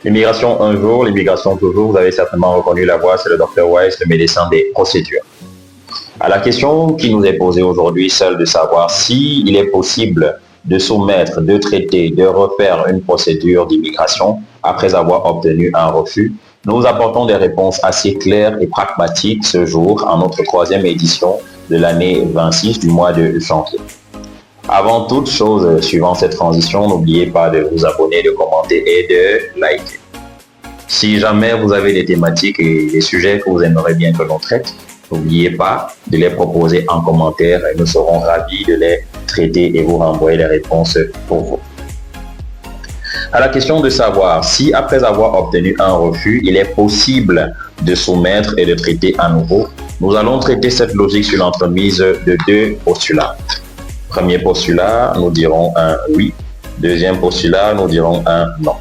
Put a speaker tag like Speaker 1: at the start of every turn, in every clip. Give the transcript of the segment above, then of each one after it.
Speaker 1: L'immigration un jour, l'immigration toujours, vous avez certainement reconnu la voix, c'est le Dr Weiss, le médecin des procédures. À la question qui nous est posée aujourd'hui, celle de savoir s'il est possible de soumettre, de traiter, de refaire une procédure d'immigration après avoir obtenu un refus, nous apportons des réponses assez claires et pragmatiques ce jour en notre troisième édition de l'année 26 du mois de janvier. Avant toute chose, suivant cette transition, n'oubliez pas de vous abonner, de commenter et de liker. Si jamais vous avez des thématiques et des sujets que vous aimeriez bien que l'on traite, n'oubliez pas de les proposer en commentaire et nous serons ravis de les traiter et vous renvoyer les réponses pour vous. À la question de savoir si après avoir obtenu un refus, il est possible de soumettre et de traiter à nouveau, nous allons traiter cette logique sur l'entremise de deux postulats. Premier postulat, nous dirons un oui. Deuxième postulat, nous dirons un non.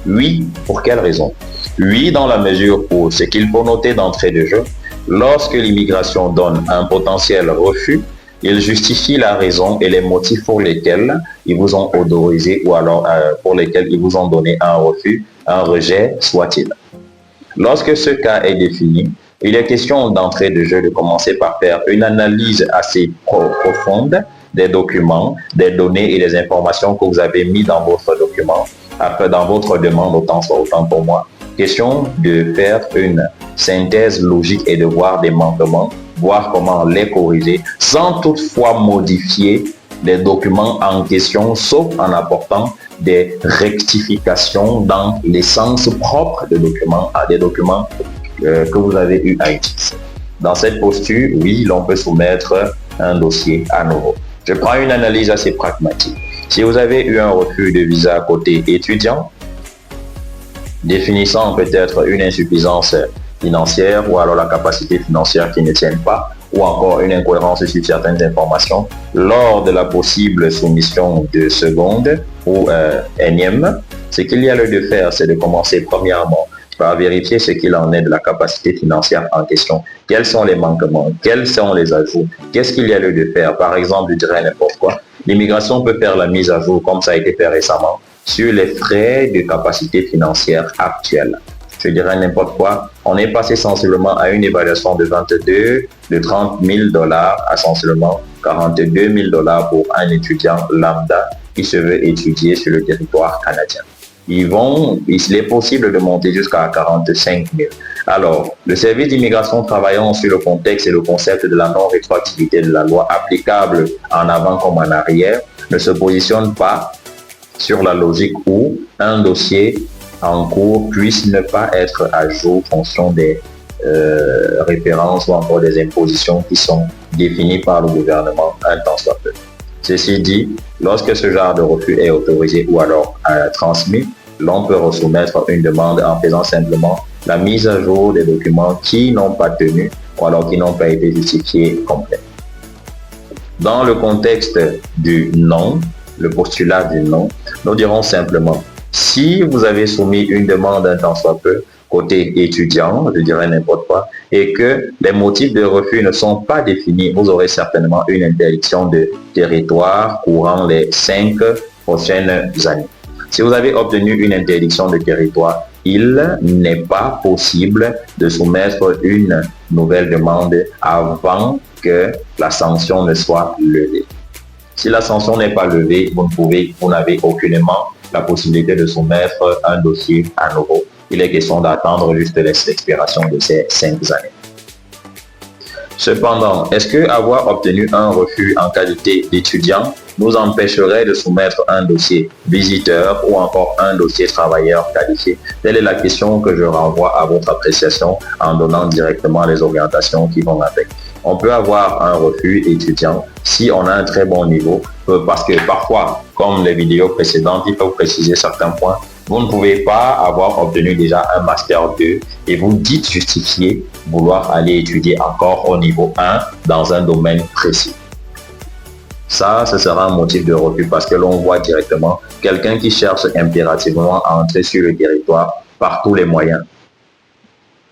Speaker 1: Oui, pour quelle raison? Oui, dans la mesure où, ce qu'il faut noter d'entrée de jeu, lorsque l'immigration donne un potentiel refus, il justifie la raison et les motifs pour lesquels ils vous ont autorisé ou alors pour lesquels ils vous ont donné un refus, un rejet, soit-il. Lorsque ce cas est défini, il est question d'entrée de jeu de commencer par faire une analyse assez profonde des documents, des données et des informations que vous avez mis dans votre document, après dans votre demande, autant pour moi. Question de faire une synthèse logique et de voir des manquements, voir comment les corriger, sans toutefois modifier les documents en question, sauf en apportant des rectifications dans l'essence propre des documents, à des documents que vous avez eu à utiliser. Dans cette posture, oui, l'on peut soumettre un dossier à nouveau. Je prends une analyse assez pragmatique. Si vous avez eu un refus de visa côté étudiant, définissant peut-être une insuffisance financière ou alors la capacité financière qui ne tienne pas, ou encore une incohérence sur certaines informations, lors de la possible soumission de seconde ou énième, ce qu'il y a lieu de faire, c'est de commencer premièrement par vérifier ce qu'il en est de la capacité financière en question. Quels sont les manquements? Quels sont les ajouts? Qu'est-ce qu'il y a lieu de faire? Par exemple, je dirais n'importe quoi. L'immigration peut faire la mise à jour, comme ça a été fait récemment, sur les frais de capacité financière actuelle. Je dirais n'importe quoi. On est passé sensiblement à une évaluation de 30 000 dollars à sensiblement 42 000 dollars pour un étudiant lambda qui se veut étudier sur le territoire canadien. Il est possible de monter jusqu'à 45 000. Alors, le service d'immigration travaillant sur le contexte et le concept de la non-rétroactivité de la loi applicable en avant comme en arrière ne se positionne pas sur la logique où un dossier en cours puisse ne pas être à jour en fonction des références ou encore des impositions qui sont définies par le gouvernement un temps soit peu. Ceci dit, lorsque ce genre de refus est autorisé ou alors transmis, l'on peut resoumettre une demande en faisant simplement la mise à jour des documents qui n'ont pas tenu ou alors qui n'ont pas été justifiés complets. Dans le contexte du non, le postulat du non, nous dirons simplement, si vous avez soumis une demande un temps soit peu, côté étudiant, je dirais n'importe quoi, et que les motifs de refus ne sont pas définis, vous aurez certainement une interdiction de territoire courant les 5 prochaines années. Si vous avez obtenu une interdiction de territoire, il n'est pas possible de soumettre une nouvelle demande avant que la sanction ne soit levée. Si la sanction n'est pas levée, vous n'avez aucunement la possibilité de soumettre un dossier à nouveau. Il est question d'attendre juste l'expiration de ces 5 années. Cependant, est-ce que avoir obtenu un refus en qualité d'étudiant nous empêcherait de soumettre un dossier visiteur ou encore un dossier travailleur qualifié? Telle est la question que je renvoie à votre appréciation en donnant directement les orientations qui vont avec. On peut avoir un refus étudiant si on a un très bon niveau, parce que parfois, comme les vidéos précédentes, il faut préciser certains points. Vous ne pouvez pas avoir obtenu déjà un Master 2 et vous dites justifier vouloir aller étudier encore au niveau 1 dans un domaine précis. Ça, ce sera un motif de refus parce que l'on voit directement quelqu'un qui cherche impérativement à entrer sur le territoire par tous les moyens.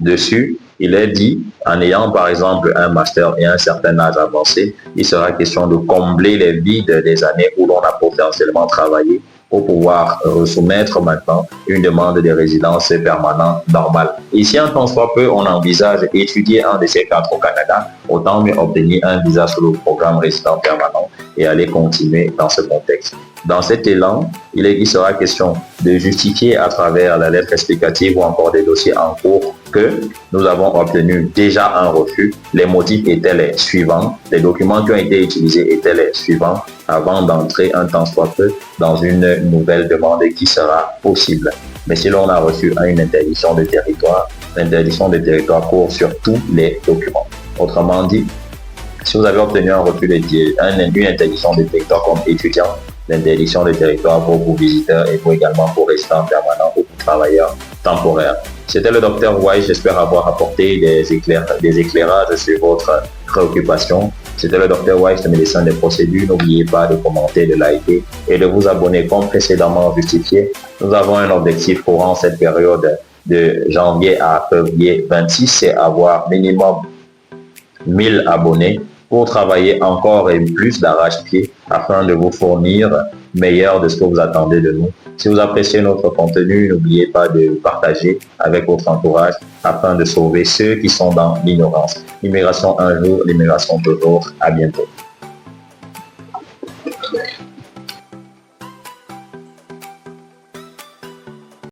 Speaker 1: Dessus, il est dit, en ayant par exemple un master et un certain âge avancé, il sera question de combler les vides des années où l'on a potentiellement travaillé pour pouvoir soumettre maintenant une demande de résidence permanente normale. Et si en tant soit peu, on envisage étudier un de ces 4 au Canada, autant mieux obtenir un visa sur le programme résident permanent et aller continuer dans ce contexte. Dans cet élan, il sera question de justifier à travers la lettre explicative ou encore des dossiers en cours que nous avons obtenu déjà un refus. Les motifs étaient les suivants. Les documents qui ont été utilisés étaient les suivants avant d'entrer un temps soit peu dans une nouvelle demande qui sera possible. Mais si l'on a reçu une interdiction de territoire, l'interdiction de territoire court sur tous les documents. Autrement dit, si vous avez obtenu un refus une interdiction de territoire comme étudiant, l'interdiction de territoire pour vos visiteurs et également pour restants permanents ou pour travailleurs temporaires. C'était le Dr White, j'espère avoir apporté des éclairages sur votre préoccupation. C'était le Dr White, le médecin des procédures. N'oubliez pas de commenter, de liker et de vous abonner comme précédemment justifié. Nous avons un objectif courant cette période de janvier à février 26, c'est avoir minimum 1000 abonnés pour travailler encore et plus d'arrache-pied afin de vous fournir meilleur de ce que vous attendez de nous. Si vous appréciez notre contenu, n'oubliez pas de partager avec votre entourage afin de sauver ceux qui sont dans l'ignorance. L'immigration un jour, l'immigration toujours. À bientôt.